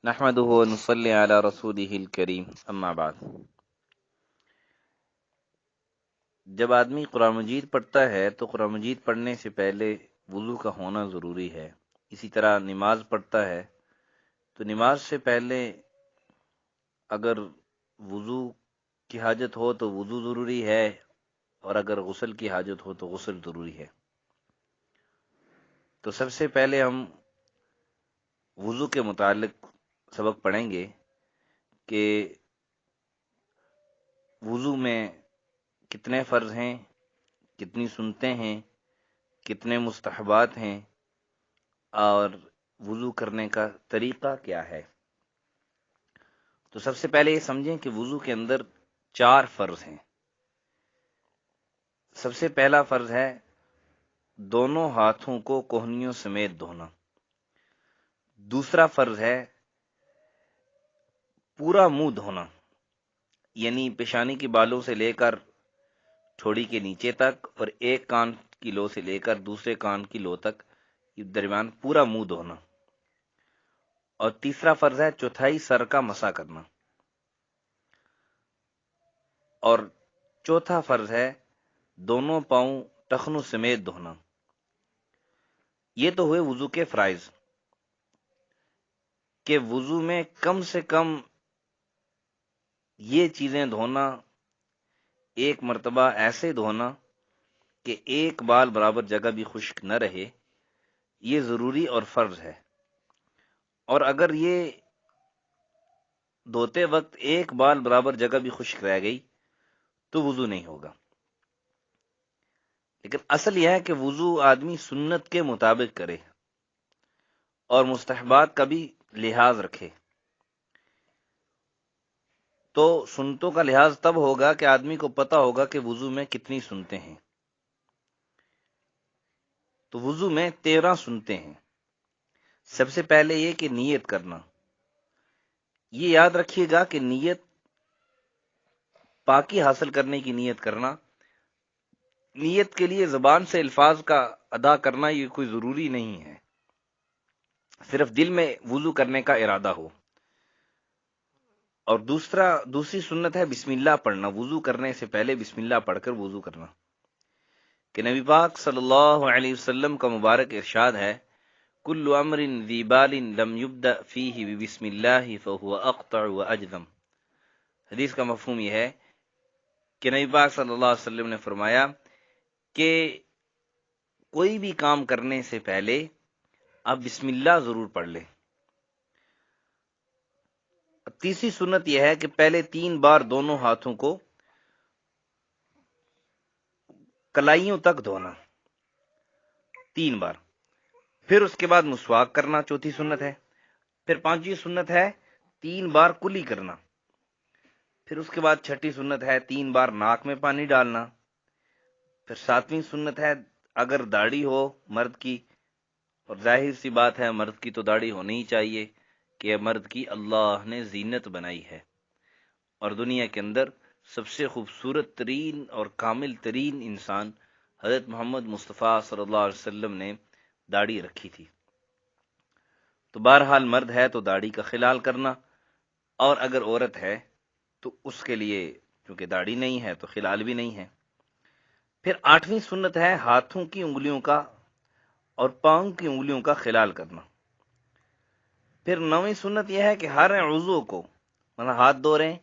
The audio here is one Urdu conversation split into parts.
نحمدہ ونصلی علی رسولہ الکریم اما بعد۔ جب آدمی قرآن مجید پڑھتا ہے تو قرآن مجید پڑھنے سے پہلے وضو کا ہونا ضروری ہے۔ اسی طرح نماز پڑھتا ہے تو نماز سے پہلے اگر وضو کی حاجت ہو تو وضو ضروری ہے، اور اگر غسل کی حاجت ہو تو غسل ضروری ہے۔ تو سب سے پہلے ہم وضو کے متعلق سبق پڑھیں گے کہ وضو میں کتنے فرض ہیں، کتنی سنتیں ہیں، کتنے مستحبات ہیں، اور وضو کرنے کا طریقہ کیا ہے۔ تو سب سے پہلے یہ سمجھیں کہ وضو کے اندر 4 فرض ہیں۔ سب سے پہلا فرض ہے دونوں ہاتھوں کو کوہنیوں سمیت دھونا۔ دوسرا فرض ہے پورا منہ دھونا، یعنی پیشانی کی بالوں سے لے کر ٹھوڑی کے نیچے تک، اور ایک کان کی لو سے لے کر دوسرے کان کی لو تک درمیان پورا منہ دھونا۔ اور تیسرا فرض ہے چوتھائی سر کا مسح کرنا۔ اور چوتھا فرض ہے دونوں پاؤں ٹخنوں سمیت دھونا۔ یہ تو ہوئے وضو کے فرائض، کہ وضو میں کم سے کم یہ چیزیں دھونا، ایک مرتبہ ایسے دھونا کہ ایک بال برابر جگہ بھی خشک نہ رہے، یہ ضروری اور فرض ہے۔ اور اگر یہ دھوتے وقت ایک بال برابر جگہ بھی خشک رہ گئی تو وضو نہیں ہوگا۔ لیکن اصل یہ ہے کہ وضو آدمی سنت کے مطابق کرے اور مستحبات کا بھی لحاظ رکھے۔ تو سنتوں کا لحاظ تب ہوگا کہ آدمی کو پتا ہوگا کہ وضو میں کتنی سنتیں ہیں۔ تو وضو میں 13 سنتیں ہیں۔ سب سے پہلے یہ کہ نیت کرنا۔ یہ یاد رکھیے گا کہ نیت پاکی حاصل کرنے کی نیت کرنا، نیت کے لیے زبان سے الفاظ کا ادا کرنا یہ کوئی ضروری نہیں ہے، صرف دل میں وضو کرنے کا ارادہ ہو۔ اور دوسری سنت ہے بسم اللہ پڑھنا۔ وضو کرنے سے پہلے بسم اللہ پڑھ کر وضو کرنا، کہ نبی پاک صلی اللہ علیہ وسلم کا مبارک ارشاد ہے کل امر ذی بال لم یبدأ فیہ بسم اللہ فہو اقطع واجذم۔ حدیث کا مفہوم یہ ہے کہ نبی پاک صلی اللہ علیہ وسلم نے فرمایا کہ کوئی بھی کام کرنے سے پہلے آپ بسم اللہ ضرور پڑھ لیں۔ تیسری سنت یہ ہے کہ پہلے 3 بار دونوں ہاتھوں کو کلائیوں تک دھونا، 3 بار، پھر اس کے بعد مسواک کرنا، چوتھی سنت ہے۔ پھر 5ویں سنت ہے 3 بار کلی کرنا۔ پھر اس کے بعد 6ٹھی سنت ہے 3 بار ناک میں پانی ڈالنا۔ پھر 7ویں سنت ہے اگر داڑھی ہو مرد کی، اور ظاہر سی بات ہے مرد کی تو داڑھی ہونی ہی چاہیے، کہ مرد کی اللہ نے زینت بنائی ہے، اور دنیا کے اندر سب سے خوبصورت ترین اور کامل ترین انسان حضرت محمد مصطفیٰ صلی اللہ علیہ وسلم نے داڑھی رکھی تھی۔ تو بہرحال مرد ہے تو داڑھی کا خلال کرنا، اور اگر عورت ہے تو اس کے لیے چونکہ داڑھی نہیں ہے تو خلال بھی نہیں ہے۔ پھر 8ویں سنت ہے ہاتھوں کی انگلیوں کا اور پاؤں کی انگلیوں کا خلال کرنا۔ پھر 9ویں سنت یہ ہے کہ ہر عضو کو، مطلب ہاتھ دھو رہے ہیں،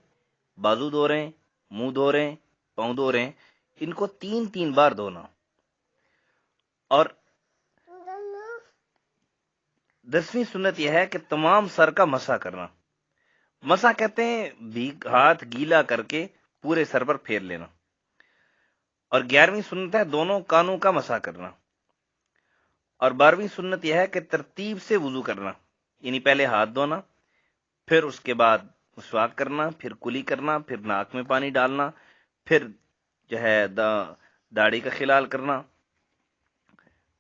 بازو دھو رہے ہیں، منہ دھو رہے ہیں، پاؤں دھو رہے ہیں، ان کو 3 بار دھونا۔ اور 10ویں سنت یہ ہے کہ تمام سر کا مسح کرنا۔ مسح کہتے ہیں ہاتھ گیلا کر کے پورے سر پر پھیر لینا۔ اور 11ویں سنت ہے دونوں کانوں کا مسح کرنا۔ اور 12ویں سنت یہ ہے کہ ترتیب سے وضو کرنا، یعنی پہلے ہاتھ دھونا، پھر اس کے بعد مسواک کرنا، پھر کلی کرنا، پھر ناک میں پانی ڈالنا، پھر جو ہے داڑھی کا خلال کرنا،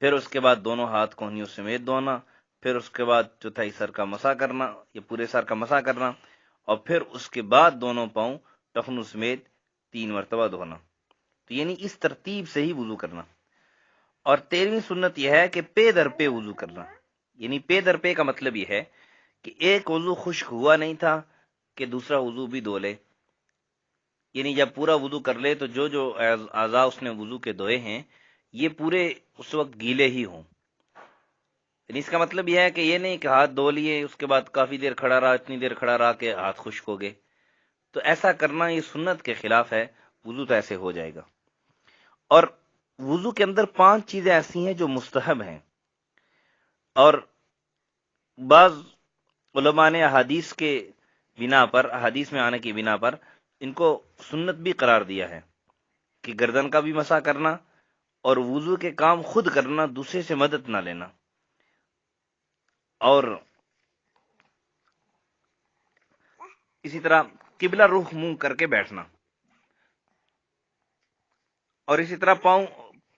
پھر اس کے بعد دونوں ہاتھ کوہنیوں سمیت دھونا، پھر اس کے بعد چوتھائی سر کا مسح کرنا، یہ پورے سر کا مسح کرنا، اور پھر اس کے بعد دونوں پاؤں ٹخنوں سمیت 3 مرتبہ دھونا۔ تو یعنی اس ترتیب سے ہی وضو کرنا۔ اور 13ویں سنت یہ ہے کہ پے در پے وضو کرنا، یعنی پے در پے کا مطلب یہ ہے کہ ایک وضو خشک ہوا نہیں تھا کہ دوسرا وضو بھی دھو لے، یعنی جب پورا وضو کر لے تو جو جو اعضاء اس نے وضو کے دھوئے ہیں یہ پورے اس وقت گیلے ہی ہوں۔ یعنی اس کا مطلب یہ ہے کہ یہ نہیں کہ ہاتھ دھو لیے اس کے بعد کافی دیر کھڑا رہا، اتنی دیر کھڑا رہا کہ ہاتھ خشک ہو گئے، تو ایسا کرنا یہ سنت کے خلاف ہے، وضو تو ایسے ہو جائے گا۔ اور وضو کے اندر 5 چیزیں ایسی ہیں جو مستحب ہیں، اور بعض علماء نے احادیث کے بنا پر، احادیث میں آنے کی بنا پر ان کو سنت بھی قرار دیا ہے کہ گردن کا بھی مسح کرنا اور وضو کے کام خود کرنا، دوسرے سے مدد نہ لینا، اور اسی طرح قبلہ رخ منہ کر کے بیٹھنا، اور اسی طرح پاؤں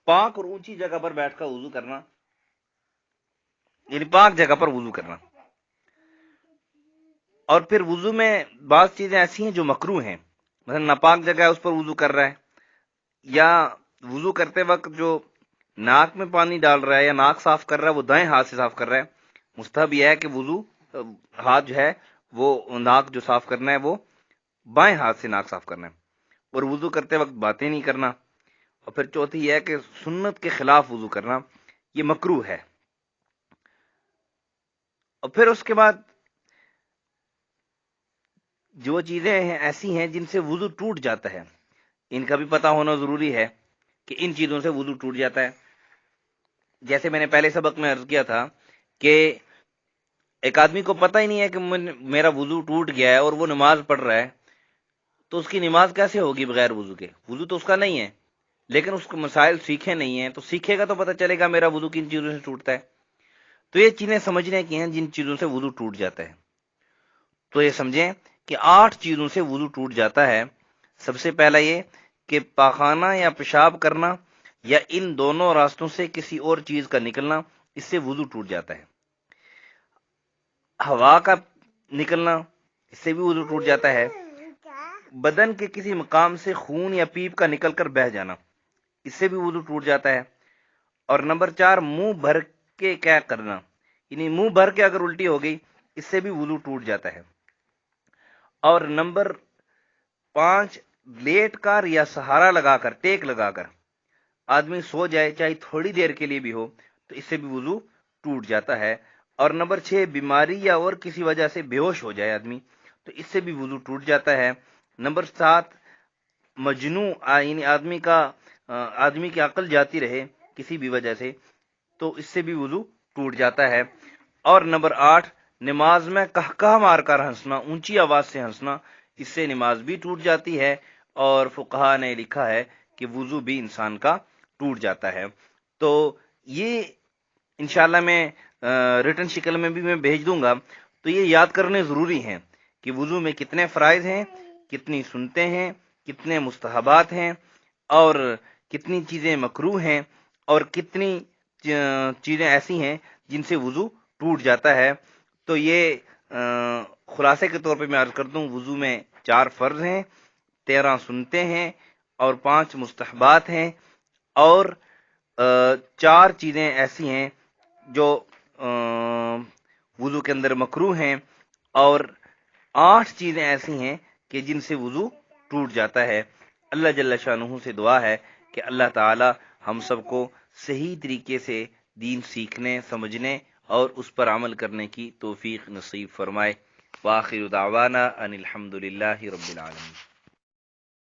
پاک اور اونچی جگہ پر بیٹھ کر وضو کرنا، یعنی پاک جگہ پر وضو کرنا۔ اور پھر وضو میں بعض چیزیں ایسی ہیں جو مکروہ ہیں، مثلا ناپاک جگہ ہے اس پر وضو کر رہا ہے، یا وضو کرتے وقت جو ناک میں پانی ڈال رہا ہے یا ناک صاف کر رہا ہے وہ دائیں ہاتھ سے صاف کر رہا ہے۔ مستحب یہ ہے کہ وضو ہاتھ جو ہے وہ ناک جو صاف کرنا ہے وہ بائیں ہاتھ سے ناک صاف کرنا ہے، اور وضو کرتے وقت باتیں نہیں کرنا۔ اور پھر چوتھی یہ ہے کہ سنت کے خلاف وضو کرنا یہ مکروہ ہے۔ اور پھر اس کے بعد جو چیزیں ایسی ہیں جن سے وضو ٹوٹ جاتا ہے، ان کا بھی پتہ ہونا ضروری ہے کہ ان چیزوں سے وضو ٹوٹ جاتا ہے۔ جیسے میں نے پہلے سبق میں عرض کیا تھا کہ ایک آدمی کو پتہ ہی نہیں ہے کہ میرا وضو ٹوٹ گیا ہے اور وہ نماز پڑھ رہا ہے، تو اس کی نماز کیسے ہوگی بغیر وضو کے؟ وضو تو اس کا نہیں ہے، لیکن اس کو مسائل سیکھے نہیں ہیں، تو سیکھے گا تو پتہ چلے گا میرا وضو کن چیزوں سے ٹوٹتا ہے۔ تو یہ چیزیں سمجھنے کی ہیں جن چیزوں سے وضو ٹوٹ جاتا ہے۔ تو یہ سمجھیں کہ 8 چیزوں سے وضو ٹوٹ جاتا ہے۔ سب سے پہلا یہ کہ پاخانہ یا پیشاب کرنا یا ان دونوں راستوں سے کسی اور چیز کا نکلنا، اس سے وضو ٹوٹ جاتا ہے۔ ہوا کا نکلنا، اس سے بھی وضو ٹوٹ جاتا ہے۔ بدن کے کسی مقام سے خون یا پیپ کا نکل کر بہہ جانا، اس سے بھی وضو ٹوٹ جاتا ہے۔ اور نمبر 4 منہ بھر کے کیا کرنا، یعنی منہ بھر کے اگر الٹی ہو گئی اس سے بھی وضو ٹوٹ جاتا ہے۔ اور نمبر 5 لیٹ کر یا سہارا لگا کر، ٹیک لگا کر آدمی سو جائے چاہے تھوڑی دیر کے لیے بھی ہو تو اس سے بھی وضو ٹوٹ جاتا ہے۔ اور نمبر 6 بیماری یا اور کسی وجہ سے بے ہوش ہو جائے آدمی تو اس سے بھی وضو ٹوٹ جاتا ہے۔ نمبر 7 مجنون، یعنی آدمی کی عقل جاتی رہے کسی بھی وجہ سے تو اس سے بھی وضو ٹوٹ جاتا ہے۔ اور نمبر 8 نماز میں قہقہ مار کر ہنسنا، اونچی آواز سے ہنسنا، اس سے نماز بھی ٹوٹ جاتی ہے، اور فقہا نے لکھا ہے کہ وضو بھی انسان کا ٹوٹ جاتا ہے۔ تو یہ انشاءاللہ میں ریٹن شکل میں بھی میں بھیج دوں گا، تو یہ یاد کرنے ضروری ہیں کہ وضو میں کتنے فرائض ہیں، کتنی سنتیں ہیں، کتنے مستحبات ہیں، اور کتنی چیزیں مکروہ ہیں، اور کتنی چیزیں ایسی ہیں جن سے وضو ٹوٹ جاتا ہے۔ تو یہ خلاصے کے طور پہ میں عرض کر دوں، وضو میں 4 فرض ہیں، 13 سنتیں ہیں، اور 5 مستحبات ہیں، اور 4 چیزیں ایسی ہیں جو وضو کے اندر مکروہ ہیں، اور 8 چیزیں ایسی ہیں کہ جن سے وضو ٹوٹ جاتا ہے۔ اللہ جل شانہ سے دعا ہے کہ اللہ تعالی ہم سب کو صحیح طریقے سے دین سیکھنے، سمجھنے اور اس پر عمل کرنے کی توفیق نصیب فرمائے۔ وآخر دعوانا ان الحمد للہ رب العالمین۔